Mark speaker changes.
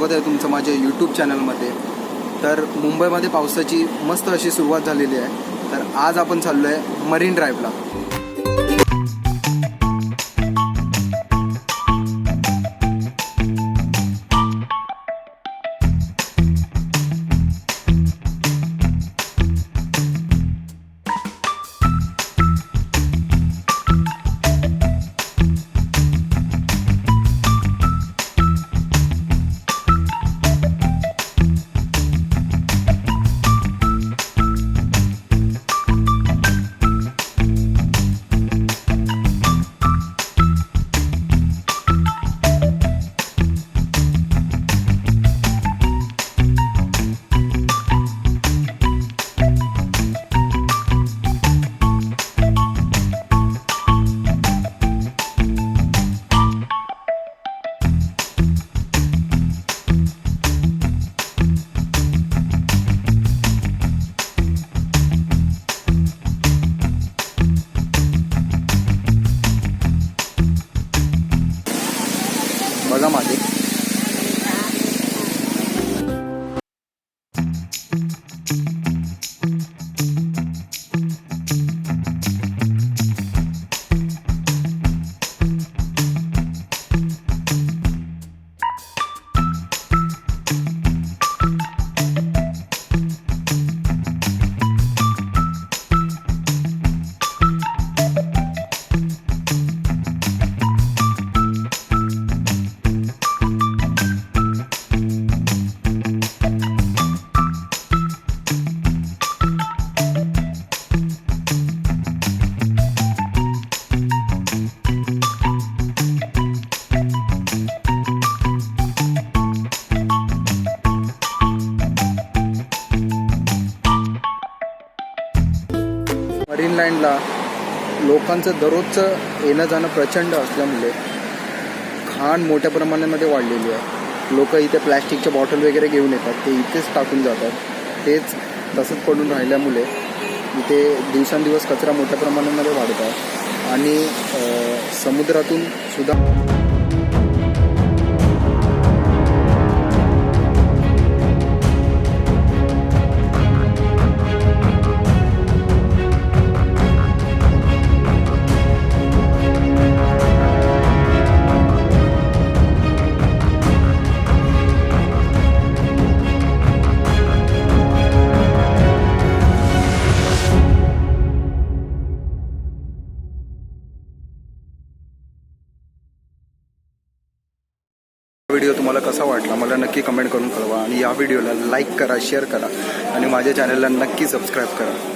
Speaker 1: स्वागत आहे तुमचं माझ्या यूट्यूब चॅनलमध्ये। तर मुंबईमध्ये पावसाची मस्त अशी सुरुवात झालेली आहे। तर आज आपण चाललो आहे मरीन ड्राईव्हला। बघा मागे मरीन लाईनला लोकांचं दररोजचं येणं जाणं प्रचंड असल्यामुळे घाण मोठ्या प्रमाणामध्ये वाढलेली आहे। लोक इथे प्लॅस्टिकच्या बॉटल वगैरे घेऊन येतात, ते इथेच टाकून जातात। तेच तसंच पडून राहिल्यामुळे इथे दिवसेंदिवस कचरा मोठ्या प्रमाणामध्ये वाढत आहे आणि समुद्रातून सुद्धा व्हिडिओ तुम्हाला कसा वाटला मला नक्की कमेंट करून कळवा आणि या व्हिडिओला लाईक करा, शेअर करा आणि माझ्या चॅनलला नक्की सबस्क्राईब करा।